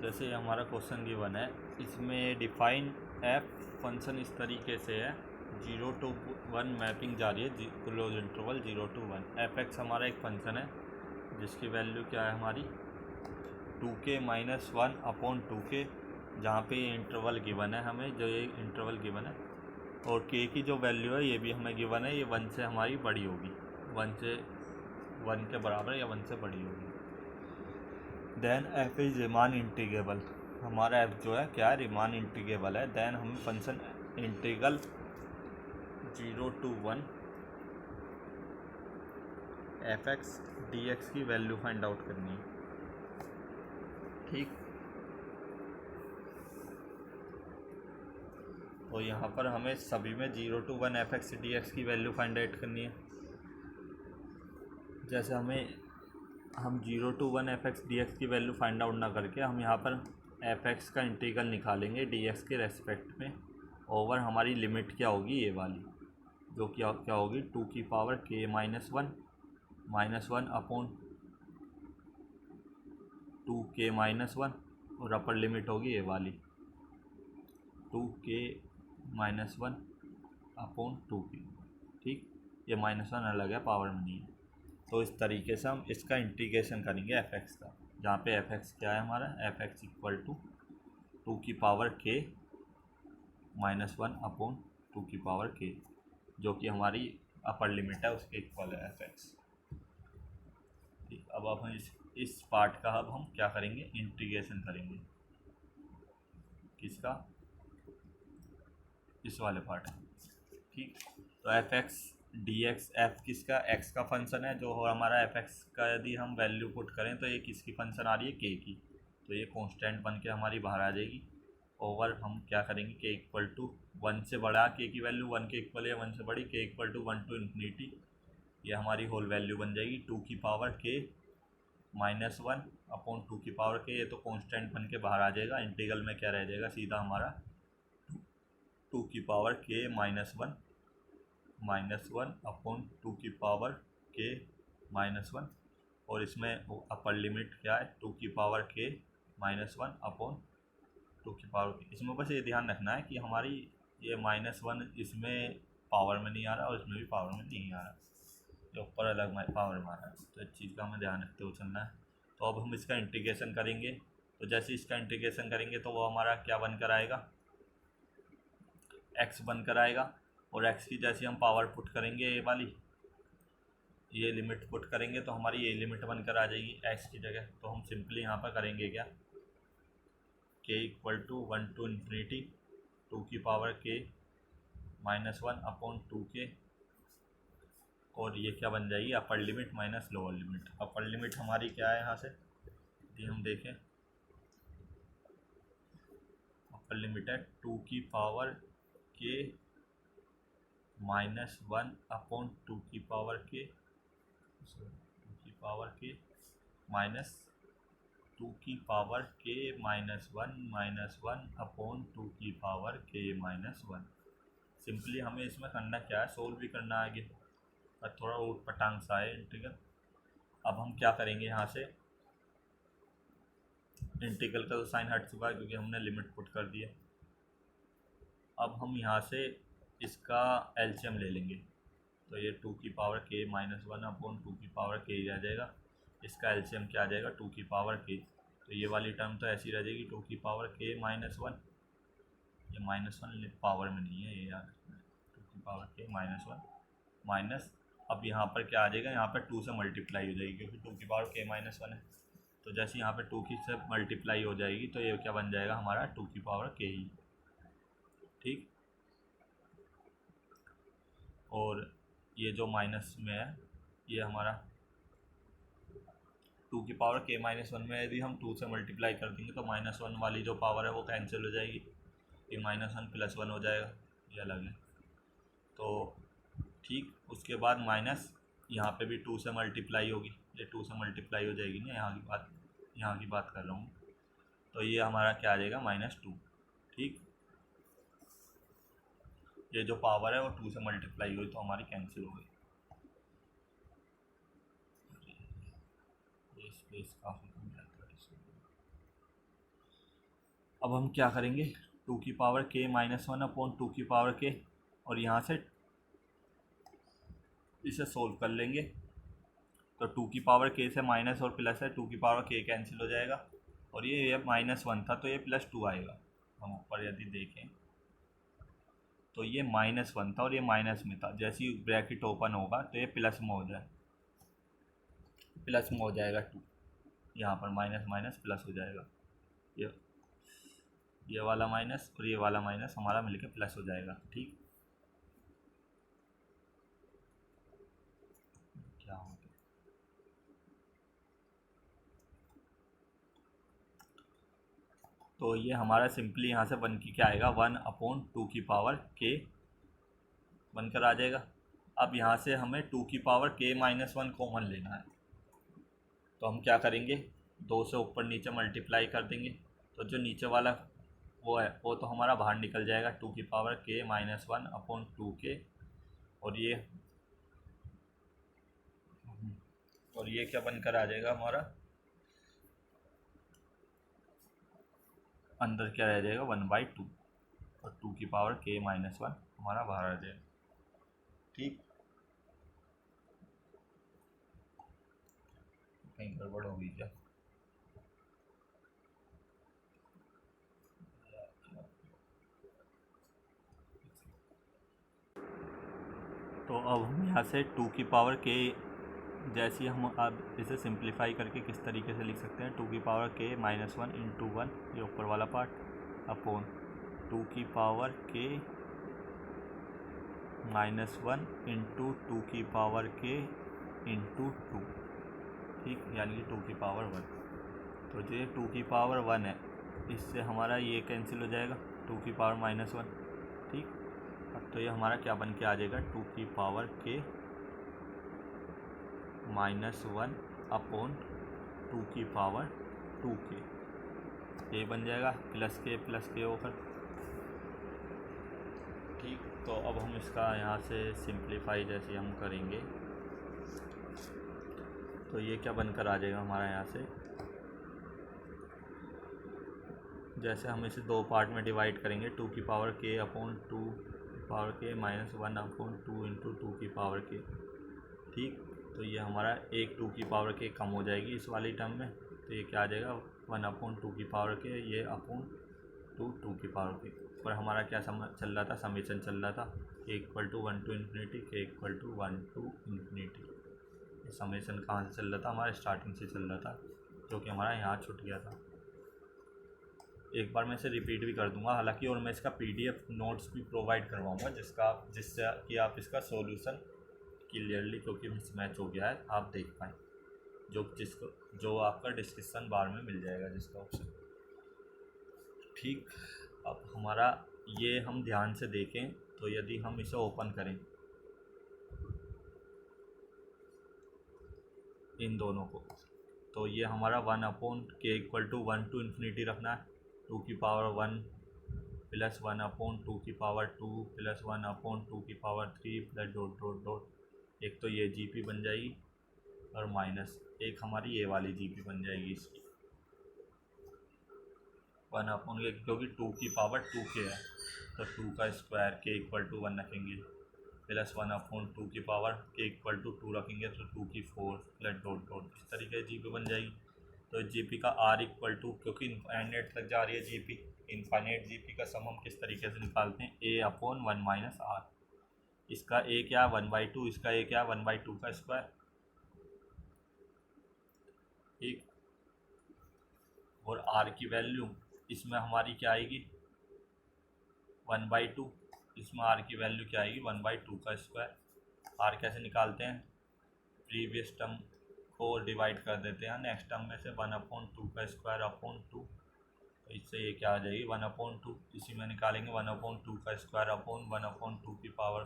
जैसे हमारा question given है, इसमें डिफाइन एफ फंक्शन इस तरीके से है, 0 to 1 मैपिंग जारी है, close interval 0 to 1। F x हमारा एक फंक्शन है जिसकी वैल्यू क्या है हमारी 2k - 1 अपॉन 2k, जहाँ पे ये इंटरवल गिवन है हमें, जो ये इंटरवल गिवन है, और k की जो वैल्यू है ये भी हमें गिवन है, ये 1 से हमारी बड़ी होगी, 1 के बराबर या 1 से बड़ी होगी। Then F is Riemann integrable, हमारा एफ जो है क्या है, रिमान इंटीग्रेबल है। देन हमें function integral 0 to 1 F X D X की वैल्यू फाइंड आउट करनी है। ठीक, तो यहाँ पर हमें सभी में 0 to 1 F X D X की वैल्यू फाइंड आउट करनी है। जैसे हम 0 to 1 F X D X की वैल्यू फाइंड आउट ना करके हम यहाँ पर एफ एक्स का इंटीग्रल निकालेंगे डी एक्स के रेस्पेक्ट में, ओवर हमारी लिमिट क्या होगी, ये वाली, जो क्या होगी 2k - 1 अपॉन 2k - 1, और अपर लिमिट होगी ये वाली 2k - 1 अपॉन 2k। ठीक, ये -1 अलग है, पावर में नहीं है। तो इस तरीके से हम इसका इंटीग्रेशन करेंगे एफ एक्स का, जहाँ पे एफ एक्स क्या है हमारा, F X equal to 2k - 1 upon 2k, जो कि हमारी अपर लिमिट है, उसके इक्वल है एफ एक्स। ठीक, अब हम इस पार्ट का अब हम क्या करेंगे, इंटीग्रेशन करेंगे, किसका, इस वाले पार्ट का। ठीक, तो F X D x, F किसका, एक्स का फंक्शन है, जो हमारा एफ एक्स का यदि हम वैल्यू पुट करें तो ये किसकी फंक्शन आ रही है, के की, तो ये कांस्टेंट बन के हमारी बाहर आ जाएगी। ओवर हम क्या करेंगे, के इक्वल टू 1 से बड़ा, के की वैल्यू 1 के इक्वल है, 1 से बड़ी, के इक्वल टू 1 to इन्फिनिटी, ये हमारी होल वैल्यू बन जाएगी 2k - 1 अपॉन 2k, ये तो कांस्टेंट बन के बाहर आ जाएगा। इंटीग्रल में क्या रह जाएगा, सीधा हमारा 2k - 1 अपॉन 2k - 1, और इसमें अपर लिमिट क्या है 2k - 1 अपॉन 2k। इसमें बस ये ध्यान रखना है कि हमारी ये -1 इसमें पावर में नहीं आ रहा और इसमें भी पावर में नहीं आ रहा, जो ऊपर अलग पावर में आ रहा है, तो इस चीज़ का हमें ध्यान रखते हुए चलना है। तो अब हम इसका इंटीग्रेशन करेंगे, तो जैसे इसका इंटीग्रेशन करेंगे तो वो हमारा क्या बनकर आएगा, एक्स बनकर आएगा, और एक्स की जैसे हम पावर पुट करेंगे, ये वाली ये लिमिट पुट करेंगे तो हमारी ये लिमिट बनकर आ जाएगी एक्स की जगह। तो हम सिंपली यहाँ पर करेंगे क्या, k equal to 1 to infinity 2k - 1 upon 2k, और ये क्या बन जाएगी, upper limit minus lower limit. Upper limit हमारी क्या है, यहाँ से यदि हम देखें, अपर लिमिट है 2k - 1 upon 2k minus 2k - 1 upon 2k - 1। Simply हमें इसमें करना क्या है, सोल्व भी करना है आगे, पर थोड़ा ऊट पटांग सा है इंटीग्रल। अब हम क्या करेंगे, यहाँ से इंटीग्रल का तो साइन हट चुका है क्योंकि हमने लिमिट पुट कर दी है। अब हम यहाँ से इसका एलसीएम ले लेंगे, तो ये 2k - 1 अपॉन 2k ही रह जाएगा। इसका एलसीएम क्या आ जाएगा, 2k, तो ये वाली टर्म तो ऐसी रह जाएगी 2k - 1, ये -1 पावर में नहीं है, ये याद 2k - 1 माइनस, अब यहाँ पर क्या आ जाएगा, यहाँ पर 2 से मल्टीप्लाई हो जाएगी क्योंकि 2k - 1 है, तो जैसे यहाँ पे 2k से मल्टीप्लाई हो जाएगी तो ये क्या बन जाएगा हमारा 2k ही। ठीक, और ये जो माइनस में है ये हमारा 2k - 1 में यदि हम 2 से मल्टीप्लाई कर देंगे तो -1 वाली जो पावर है वो कैंसिल हो जाएगी, ये -1 + 1 हो जाएगा, ये अलग है। तो ठीक, उसके बाद माइनस यहाँ पे भी 2 से मल्टीप्लाई होगी, ये 2 से मल्टीप्लाई हो जाएगी ना, यहाँ की बात कर रहा हूँ, तो ये हमारा क्या आ जाएगा -2। ठीक, ये जो पावर है वो 2 से मल्टीप्लाई हुई तो हमारी कैंसिल हो गई। ये स्पेस काफ़ी कम जाता है इसमें। अब हम क्या करेंगे, टू की पावर के माइनस वन अपॉन टू की पावर के, और यहाँ से इसे सोल्व कर लेंगे। तो टू की पावर के से माइनस और प्लस है, टू की पावर के कैंसिल हो जाएगा, और ये माइनस वन था तो ये प्लस टू आएगा। हम ऊपर यदि देखें तो ये माइनस वन था और ये माइनस में था, जैसे ही ब्रैकेट ओपन होगा तो ये प्लस में हो जाए, प्लस में हो जाएगा टू, यहाँ पर माइनस माइनस प्लस हो जाएगा, ये वाला माइनस और ये वाला माइनस हमारा मिलके प्लस हो जाएगा। ठीक, क्या हो गया, तो ये हमारा सिंपली यहाँ से बन के क्या आएगा, वन अपॉन टू की पावर के बनकर आ जाएगा। अब यहाँ से हमें टू की पावर के माइनस वन कॉमन लेना है, तो हम क्या करेंगे, दो से ऊपर नीचे मल्टीप्लाई कर देंगे, तो जो नीचे वाला वो है वो तो हमारा बाहर निकल जाएगा, टू की पावर के माइनस वन अपॉन टू के, और ये क्या बनकर आ जाएगा हमारा, अंदर क्या रह जाएगा, वन बाई टू, और टू की पावर के माइनस वन हमारा बाहर आ जाएगा। ठीक, कहीं गड़बड़ हो गई क्या, तो अब हम यहाँ से टू की पावर के, जैसे हम अब इसे सिंप्लीफाई करके किस तरीके से लिख सकते हैं, टू की पावर के माइनस वन इंटू वन, ये ऊपर वाला पार्ट, अपॉन टू की पावर के माइनस वन इंटू टू की पावर के इंटू टू। ठीक, यानी कि टू की पावर वन, तो जो ये टू की पावर वन है इससे हमारा ये कैंसिल हो जाएगा, टू की पावर माइनस वन। ठीक, अब तो ये हमारा क्या बन के आ जाएगा, टू की पावर के माइनस वन अपॉन टू की पावर टू के, ये बन जाएगा प्लस के होकर। ठीक, तो अब हम इसका यहाँ से सिंप्लीफाई जैसे हम करेंगे तो ये क्या बनकर आ जाएगा हमारा, यहाँ से जैसे हम इसे दो पार्ट में डिवाइड करेंगे, टू की पावर के अपॉन टू पावर के minus one upon two into two की पावर के। ठीक, तो ये हमारा एक टू की पावर के कम हो जाएगी इस वाली टर्म में, तो ये क्या आ जाएगा, वन अपॉन टू की पावर के, ये अपॉन टू की पावर के, और हमारा क्या चल रहा था, समेशन चल रहा था, k equal to one to infinity, k equal to one to infinity. ये समेशन कहाँ से चल रहा था, हमारा स्टार्टिंग से चल रहा था, जो कि हमारा यहाँ छूट गया था। एक बार मैं इसे रिपीट भी कर दूंगा हालांकि, और मैं इसका पीडीएफ नोट्स भी प्रोवाइड करवाऊंगा जिससे कि आप इसका सॉल्यूशन क्लियरली, क्योंकि मिसमैच हो गया है, आप देख पाएँ, जो आपका डिस्क्रिप्शन बार में मिल जाएगा जिसका ऑप्शन। ठीक, अब हमारा ये हम ध्यान से देखें तो यदि हम इसे ओपन करें इन दोनों को, तो ये हमारा one upon k equal to one to infinity रखना है, टू की power one plus one upon two की power two plus one upon two की power three plus dot dot dot, एक तो ये जीपी बन जाएगी और माइनस एक हमारी ये वाली जीपी बन जाएगी इसकी, वन अपॉन के, क्योंकि टू की पावर टू के है तो टू का स्क्वायर के इक्वल टू वन रखेंगे, प्लस वन अपॉन टू की पावर के इक्वल टू टू रखेंगे तो टू की फोर प्लस डॉट डॉट, इस तरीके से जीपी बन जाएगी। तो जीपी का आर इक्वल टू, क्योंकि इनफाइनाइट तक जा रही है जीपी, इनफाइनाइट जीपी का सम हम किस तरीके से निकालते हैं, ए अपॉन वन माइनस आर, इसका ए क्या वन बाई टू, इसका ए क्या वन बाई टू का स्क्वायर। ठीक, और आर की वैल्यू इसमें हमारी क्या आएगी, वन बाई टू, इसमें आर की वैल्यू क्या आएगी, वन बाई टू का स्क्वायर। आर कैसे निकालते हैं, प्रीवियस टर्म को डिवाइड कर देते हैं नेक्स्ट टर्म में से, वन अपॉन टू का स्क्वायर अपॉन टू, तो इससे ये क्या आ जाएगी, वन अपॉन टू, इसी में निकालेंगे वन अपॉन टू का square upon one upon two की पावर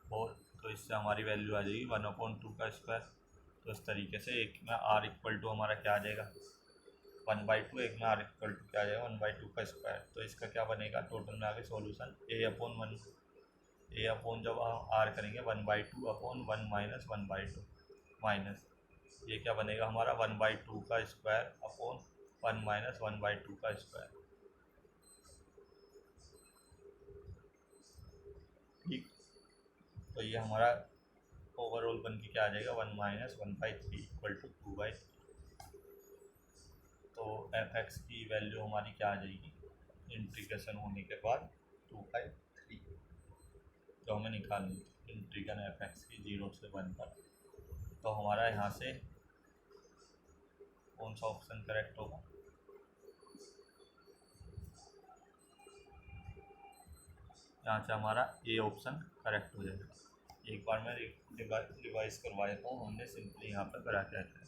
फोर, तो इससे हमारी वैल्यू आ जाएगी वन अपॉन टू का स्क्वायर। तो इस तरीके से एक में आर इक्वल टू हमारा क्या आ जाएगा, वन बाई टू, एक में आर इक्वल टू क्या आ जाएगा, वन बाई टू का स्क्वायर। तो इसका क्या बनेगा, टोटल में आगे सॉल्यूशन ए अपॉन वन, ए अपॉन जब हम आर करेंगे one by two upon one minus one by two, minus ये क्या बनेगा हमारा, वन बाई टू का square upon one minus one by two का स्क्वायर। तो ये हमारा ओवरऑल बन के क्या आ जाएगा 1 माइनस 1/3 इक्वल टू 2/3। तो एफ एक्स की वैल्यू हमारी क्या आ जाएगी इंटीग्रेशन होने के बाद 2/3 जो हमें निकालनी थी इंटीग्रेशन एफ एक्स की 0 से 1 पर। तो हमारा यहाँ से कौन सा ऑप्शन करेक्ट होगा, यहाँ से हमारा ए ऑप्शन करेक्ट हो जाएगा। एक बार मैं रिवाइज करवा देता हूँ हमने सिंपली यहाँ पर करा क्या है।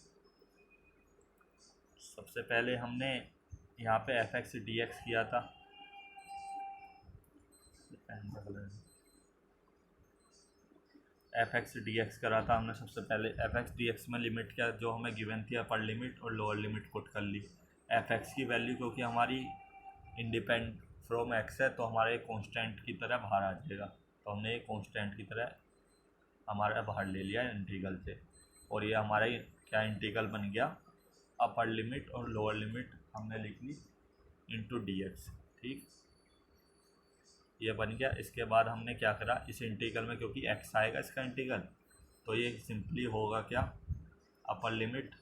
सबसे पहले हमने यहाँ पे एफ एक्स डी एक्स किया था, एफ एक्स डी एक्स करा था हमने। सबसे पहले एफ एक्स डी एक्स में लिमिट क्या जो हमें गिवन थी अपर लिमिट और लोअर लिमिट पुट कर ली। एफ एक्स की वैल्यू क्योंकि हमारी इंडिपेंड फ्रॉम एक्स है तो हमारे कांस्टेंट की तरह बाहर आ जाएगा, तो हमने एक कांस्टेंट की तरह हमारा बाहर ले लिया इंटीग्रल से। और ये हमारा क्या इंटीग्रल बन गया अपर लिमिट और लोअर लिमिट हमने लिख ली इंटू डी एक्स। ठीक, ये बन गया। इसके बाद हमने क्या करा इस इंटीग्रल में क्योंकि एक्स आएगा इसका इंटीग्रल, तो ये सिंपली होगा क्या अपर लिमिट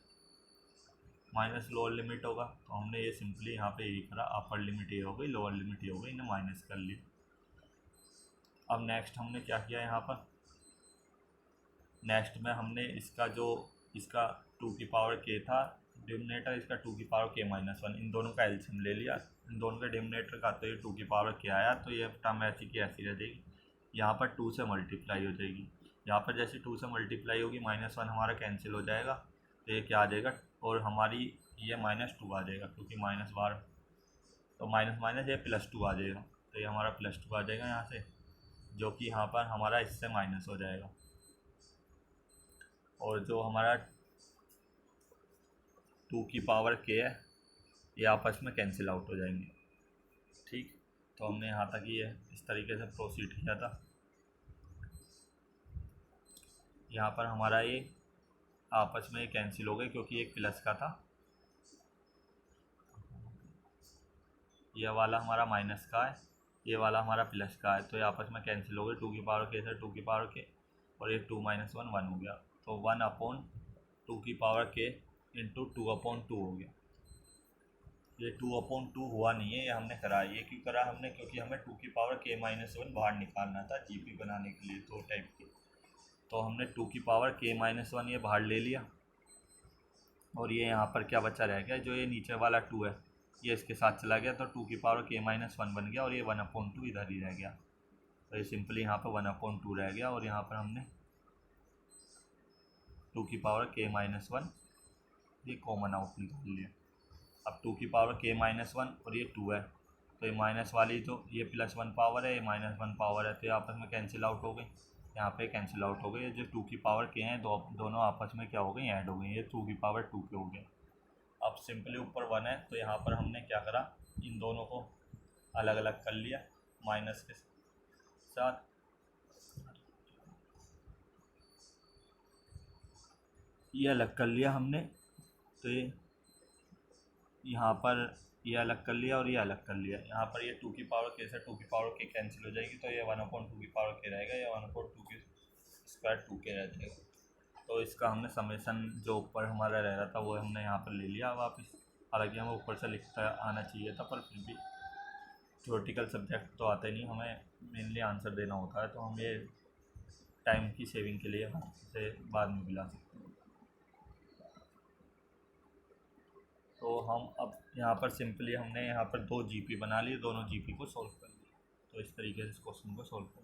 माइनस लोअर लिमिट होगा। तो हमने ये सिंपली यहाँ पे यही करा, अपर लिमिट ये हो गई लोअर लिमिट ये हो गई, इन्हें माइनस कर ली। अब नेक्स्ट हमने क्या किया यहाँ पर, नेक्स्ट में हमने इसका जो इसका 2 की पावर के था डिनोमिनेटर, इसका 2 की पावर के माइनस 1, इन दोनों का एलसीएम ले लिया इन दोनों के डिनोमिनेटर का। तो ये 2 की पावर के आया, तो ये टर्म ऐसी की ऐसी रह जाएगी। यहाँ पर 2 से मल्टीप्लाई हो जाएगी, यहाँ पर जैसे 2 से मल्टीप्लाई होगी -1 हमारा कैंसिल हो जाएगा, तो ये क्या आ जाएगा और हमारी ये -2 आ जाएगा क्योंकि माइनस बार, तो माइनस माइनस ये +2 आ जाएगा, तो ये हमारा +2 आ जाएगा यहाँ से, जो कि यहाँ पर हमारा इससे माइनस हो जाएगा। और जो हमारा 2 की पावर के है ये आपस में कैंसिल आउट हो जाएंगे। ठीक, तो हमने यहाँ तक ये इस तरीके से प्रोसीड किया था। यहाँ पर हमारा ये आपस में कैंसिल हो गए क्योंकि एक प्लस का था, ये वाला हमारा माइनस का है, ये वाला हमारा प्लस का है, तो ये आपस में कैंसिल हो गए। 2 की पावर के से 2 की पावर के, और ये 2 - 1 1 हो गया, तो 1/2 की पावर के इंटू 2/2 हो गया। ये 2/2 हुआ नहीं है, ये हमने करा। ये क्यों करा हमने, क्योंकि हमें 2 की पावर के -1 बाहर निकालना था जीपी बनाने के लिए 2 टाइप की। तो हमने 2 की पावर के -1 ये बाहर ले लिया, और ये यहाँ पर क्या बचा रह गया, जो ये नीचे वाला 2 है ये इसके साथ चला गया, तो 2 की पावर के -1 बन गया, और ये 1/2 इधर ही रह गया। तो ये सिंपली यहाँ पर 1/2 रह गया, और यहाँ पर हमने 2 की पावर के -1 ये कॉमन आउट निकाल लिया। अब 2 की पावर के -1 और ये 2 है, तो ये माइनस वाली तो ये +1 पावर है, ये -1 पावर है, तो ये आपस में कैंसिल आउट हो गई, यहाँ पे कैंसिल आउट हो गई। जो 2 की पावर के हैं दोनों आपस में क्या हो गई ऐड हो गई, ये 2 की पावर 2 के हो गए। अब सिंपली ऊपर 1 है, तो यहाँ पर हमने क्या करा इन दोनों को अलग अलग कर लिया माइनस के साथ। ये अलग कर लिया हमने, तो ये यहाँ पर ये अलग कर लिया और ये अलग कर लिया। यहाँ पर ये 2 की पावर के से 2 की पावर के कैंसिल हो जाएगी, तो ये 1/2 की पावर के रहेगा, ये 1/2 की स्क्वायर 2 के रह जाएगा। तो इसका हमने समेसन जो ऊपर हमारा रह रहा था वो हमने यहाँ पर ले लिया वापस। हालांकि हमें ऊपर से लिखता आना चाहिए था, पर फिर भी थ्योरेटिकल सब्जेक्ट तो आते नहीं, हमें मेनली आंसर देना होता है, तो हम ये टाइम की सेविंग के लिए हम इसे बाद में मिला सकते हैं। तो हम अब यहाँ पर सिंपली हमने यहाँ पर 2 जीपी बना लिए, दोनों जीपी को सॉल्व कर लिया। तो इस तरीके से इस क्वेश्चन को सॉल्व कर